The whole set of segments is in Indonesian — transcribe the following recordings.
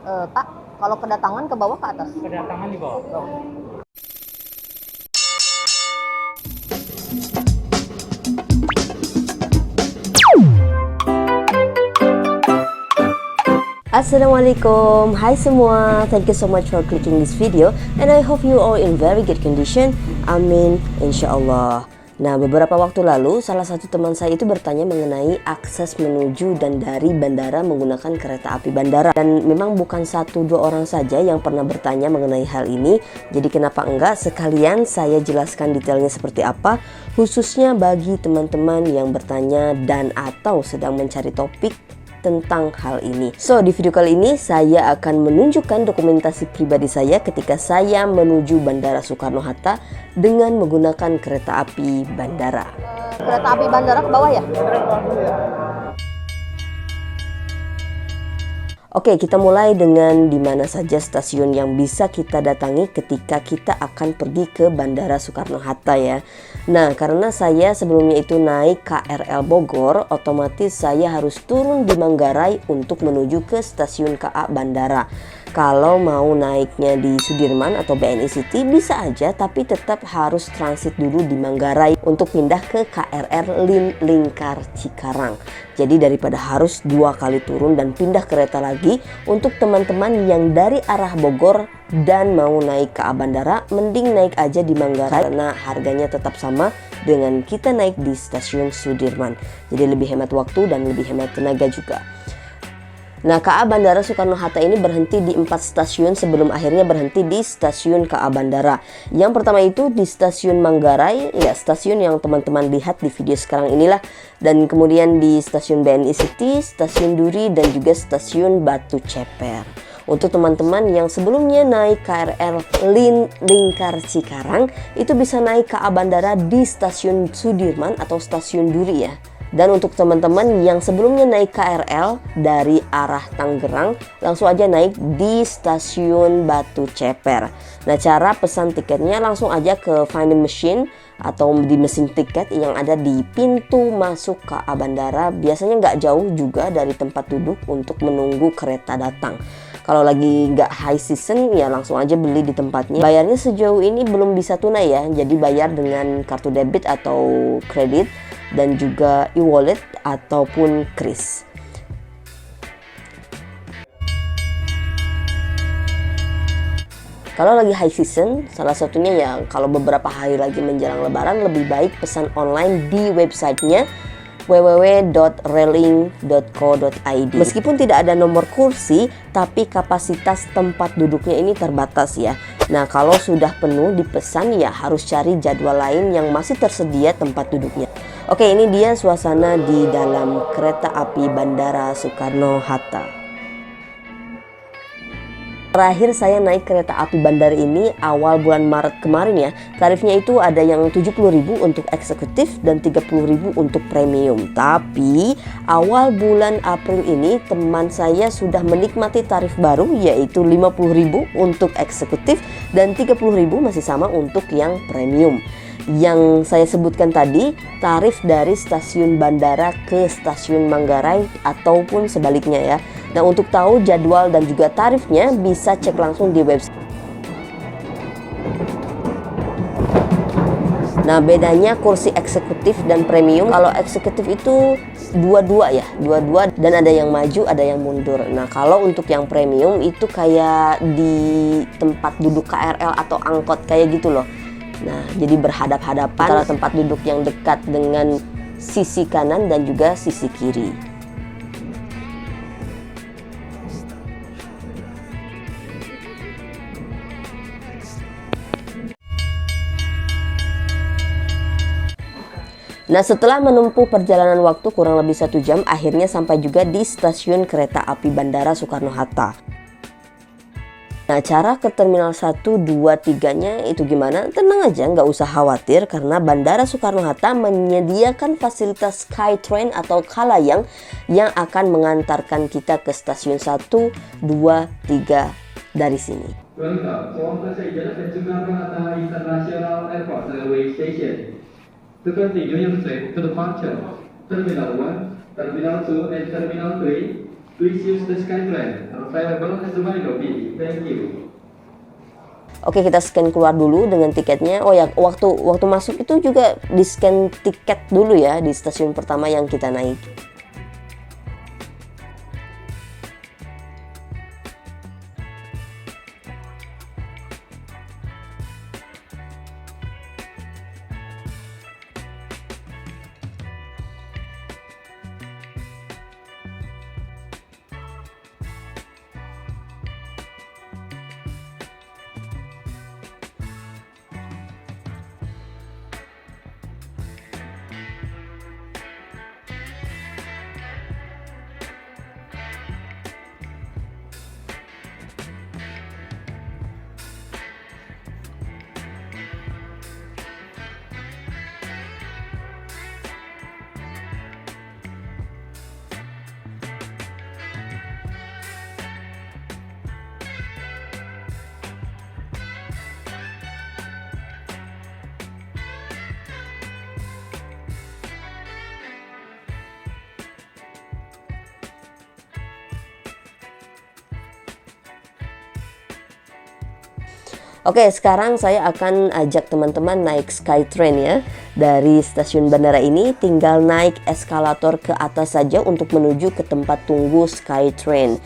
Pak, kalau kedatangan ke bawah ke atas? Kedatangan di bawah. Assalamualaikum, hai semua. Thank you so much for clicking this video and I hope you all in very good condition. Amin, insyaallah. Nah, beberapa waktu lalu salah satu teman saya itu bertanya mengenai akses menuju dan dari bandara menggunakan kereta api bandara. Dan memang bukan 1-2 orang saja yang pernah bertanya mengenai hal ini. Jadi kenapa enggak sekalian saya jelaskan detailnya seperti apa, khususnya bagi teman-teman yang bertanya dan atau sedang mencari topik tentang hal ini. So, di video kali ini saya akan menunjukkan dokumentasi pribadi saya ketika saya menuju Bandara Soekarno-Hatta dengan menggunakan kereta api bandara. Kereta api bandara ke bawah ya? Oke, kita mulai dengan di mana saja stasiun yang bisa kita datangi ketika kita akan pergi ke Bandara Soekarno-Hatta ya. Nah, karena saya sebelumnya itu naik KRL Bogor, otomatis saya harus turun di Manggarai untuk menuju ke stasiun KA Bandara. Kalau mau naiknya di Sudirman atau BNI City bisa aja, tapi tetap harus transit dulu di Manggarai untuk pindah ke KRL Lingkar Cikarang. Jadi daripada harus 2 kali turun dan pindah kereta lagi, untuk teman-teman yang dari arah Bogor dan mau naik ke bandara, mending naik aja di Manggarai karena harganya tetap sama dengan kita naik di stasiun Sudirman. Jadi lebih hemat waktu dan lebih hemat tenaga juga. Nah, KA Bandara Soekarno-Hatta ini berhenti di 4 stasiun sebelum akhirnya berhenti di stasiun KA Bandara. Yang pertama itu di stasiun Manggarai, ya stasiun yang teman-teman lihat di video sekarang inilah. Dan kemudian di stasiun BNI City, stasiun Duri, dan juga stasiun Batu Ceper. Untuk teman-teman yang sebelumnya naik KRL Lingkar Cikarang, itu bisa naik KA Bandara di stasiun Sudirman atau stasiun Duri ya. Dan untuk teman-teman yang sebelumnya naik KRL dari arah Tangerang, langsung aja naik di stasiun Batu Ceper. Nah, cara pesan tiketnya langsung aja ke vending machine atau di mesin tiket yang ada di pintu masuk KA Bandara. Biasanya nggak jauh juga dari tempat duduk untuk menunggu kereta datang. Kalau lagi nggak high season ya langsung aja beli di tempatnya. Bayarnya sejauh ini belum bisa tunai ya, jadi bayar dengan kartu debit atau kredit dan juga e-wallet ataupun kris. Kalau lagi high season, salah satunya ya kalau beberapa hari lagi menjelang lebaran, lebih baik pesan online di websitenya www.railing.co.id. Meskipun tidak ada nomor kursi, tapi kapasitas tempat duduknya ini terbatas ya. Nah, kalau sudah penuh dipesan ya harus cari jadwal lain yang masih tersedia tempat duduknya. Oke, ini dia suasana di dalam kereta api Bandara Soekarno-Hatta. Terakhir saya naik kereta api bandara ini awal bulan Maret kemarin ya. Tarifnya itu ada yang 70.000 untuk eksekutif dan 30.000 untuk premium. Tapi awal bulan April ini teman saya sudah menikmati tarif baru yaitu 50.000 untuk eksekutif dan 30.000 masih sama untuk yang premium. Yang saya sebutkan tadi tarif dari stasiun bandara ke stasiun Manggarai ataupun sebaliknya ya. Nah, untuk tahu jadwal dan juga tarifnya bisa cek langsung di website. Nah, bedanya kursi eksekutif dan premium. Kalau eksekutif itu dua-dua ya, dua-dua dan ada yang maju, ada yang mundur. Nah, kalau untuk yang premium itu kayak di tempat duduk KRL atau angkot kayak gitu loh. Nah, jadi berhadap-hadapan antara tempat duduk yang dekat dengan sisi kanan dan juga sisi kiri. Nah, setelah menempuh perjalanan waktu kurang lebih 1 jam, akhirnya sampai juga di stasiun kereta api Bandara Soekarno-Hatta. Nah, cara ke Terminal 1, 2, 3-nya itu gimana? Tenang aja, nggak usah khawatir karena Bandara Soekarno-Hatta menyediakan fasilitas Skytrain atau Kalayang yang akan mengantarkan kita ke stasiun 1, 2, 3 dari sini. Welcome, salam ijazah dan Soekarno-Hatta International Airport Railway Station. To continue your train to departure, Terminal 1, Terminal 2, and Terminal 3, please use the Skytrain. saya belum semua lobby. Thank you. Oke, kita scan keluar dulu dengan tiketnya. Oh ya, waktu masuk itu juga di scan tiket dulu ya di stasiun pertama yang kita naik. Oke, sekarang saya akan ajak teman-teman naik Skytrain ya. Dari stasiun bandara ini tinggal naik eskalator ke atas saja untuk menuju ke tempat tunggu Skytrain.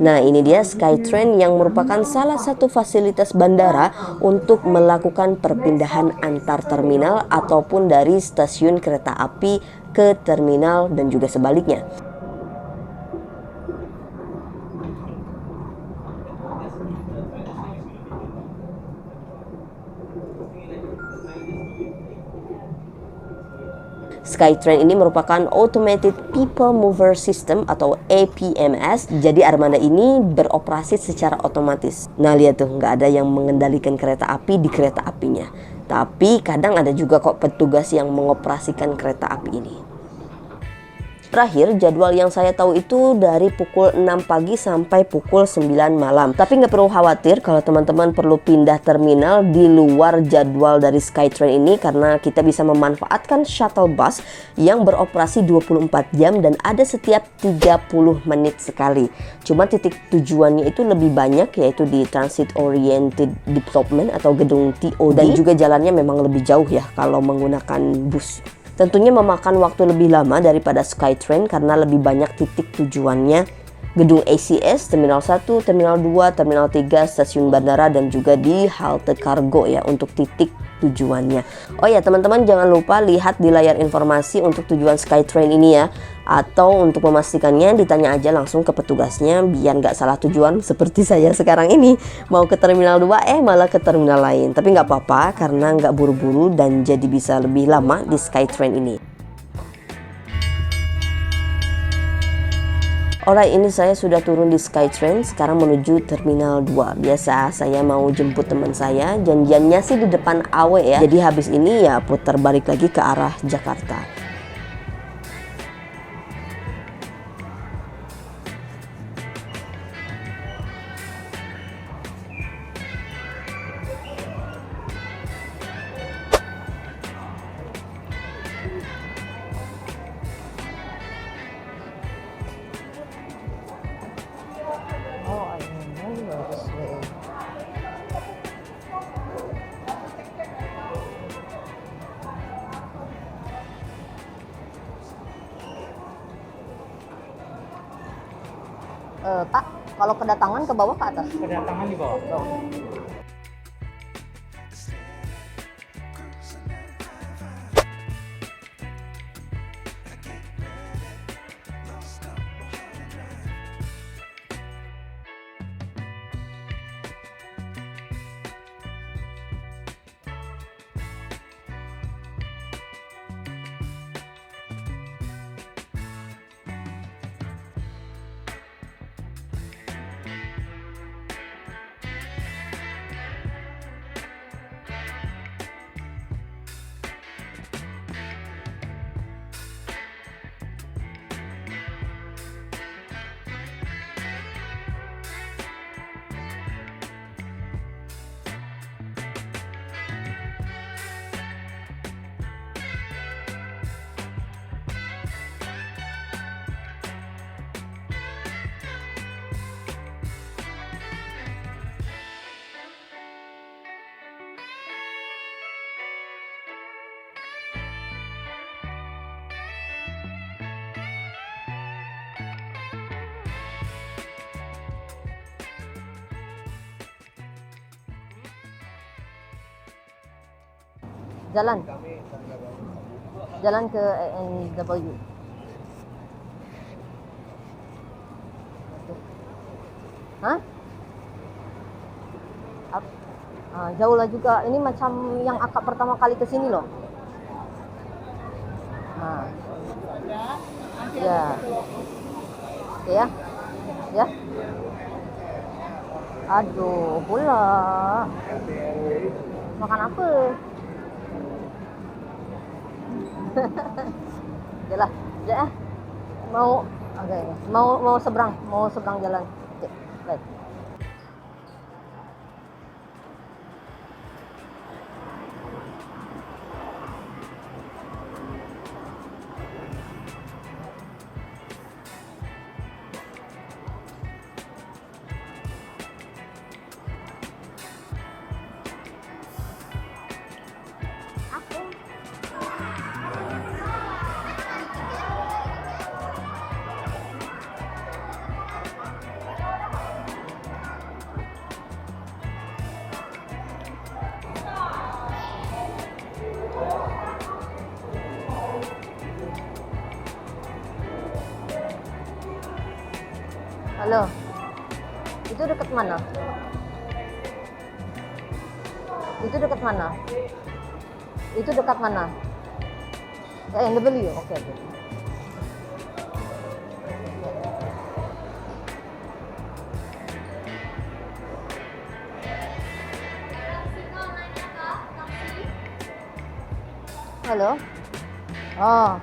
Nah, ini dia Skytrain yang merupakan salah satu fasilitas bandara untuk melakukan perpindahan antar terminal ataupun dari stasiun kereta api ke terminal dan juga sebaliknya. Skytrain ini merupakan Automated People Mover System atau APMS. Jadi armada ini beroperasi secara otomatis. Nah, lihat tuh, nggak ada yang mengendalikan kereta api di kereta apinya. Tapi kadang ada juga kok petugas yang mengoperasikan kereta api ini. Terakhir, jadwal yang saya tahu itu dari pukul 6 pagi sampai pukul 9 malam. Tapi nggak perlu khawatir kalau teman-teman perlu pindah terminal di luar jadwal dari Skytrain ini, karena kita bisa memanfaatkan shuttle bus yang beroperasi 24 jam dan ada setiap 30 menit sekali. Cuma titik tujuannya itu lebih banyak, yaitu di Transit Oriented Development atau gedung TOD, dan juga jalannya memang lebih jauh ya kalau menggunakan bus. Tentunya memakan waktu lebih lama daripada Skytrain karena lebih banyak titik tujuannya. Gedung ACS, Terminal 1, Terminal 2, Terminal 3, Stasiun Bandara, dan juga di halte kargo ya untuk titik tujuannya. Oh ya teman-teman, jangan lupa lihat di layar informasi untuk tujuan Skytrain ini ya. Atau untuk memastikannya ditanya aja langsung ke petugasnya biar nggak salah tujuan seperti saya sekarang ini. Mau ke Terminal 2 malah ke terminal lain. Tapi nggak apa-apa karena nggak buru-buru dan jadi bisa lebih lama di Skytrain ini. Alright, ini saya sudah turun di Skytrain, sekarang menuju Terminal 2. Biasa saya mau jemput teman saya, janjiannya sih di depan AW ya. Jadi habis ini ya putar balik lagi ke arah Jakarta. Pak, kalau kedatangan ke bawah ke atas? Kedatangan di bawah. Jalan. Jalan ke ANW. Hah? Jauh lah juga. Ini macam yang akak pertama kali ke sini loh. Ya. Oke ya. Ya. Aduh, bola. Makan apa? Yalah, ya. Mau seberang jalan. Oke, baik. Halo. Itu dekat mana? Itu dekat mana? Itu dekat mana? NW. Oke. Halo. Oh.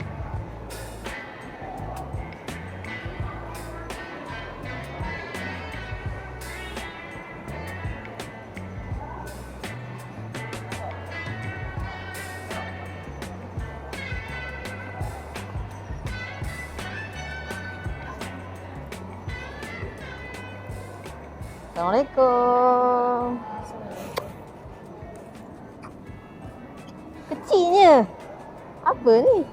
Assalamualaikum. Kecilnya. Apa ni?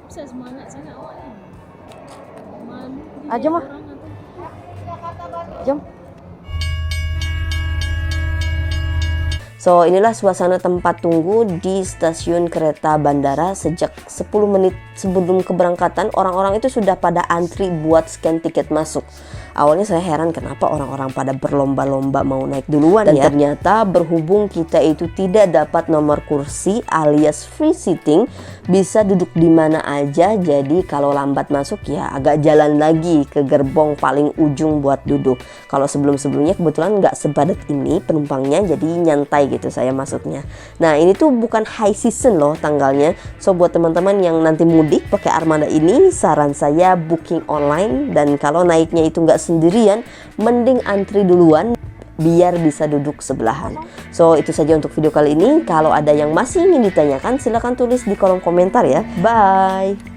Bisa semangat sangat awak ni. Malu Jom lah. Jom. So inilah suasana tempat tunggu di stasiun kereta bandara. Sejak 10 menit sebelum keberangkatan orang-orang itu sudah pada antri buat scan tiket masuk. Awalnya saya heran kenapa orang-orang pada berlomba-lomba mau naik duluan dan ternyata berhubung kita itu tidak dapat nomor kursi alias free sitting, bisa duduk di mana aja, jadi kalau lambat masuk ya agak jalan lagi ke gerbong paling ujung buat duduk. Kalau sebelum-sebelumnya kebetulan nggak sepadat ini penumpangnya, jadi nyantai gitu saya masuknya. Nah ini tuh bukan high season loh tanggalnya, so buat teman-teman yang nanti mudik pakai armada ini, saran saya booking online, dan kalau naiknya itu nggak sendirian, mending antri duluan biar bisa duduk sebelahan. So itu saja untuk video kali ini. Kalau ada yang masih ingin ditanyakan silahkan tulis di kolom komentar ya. Bye.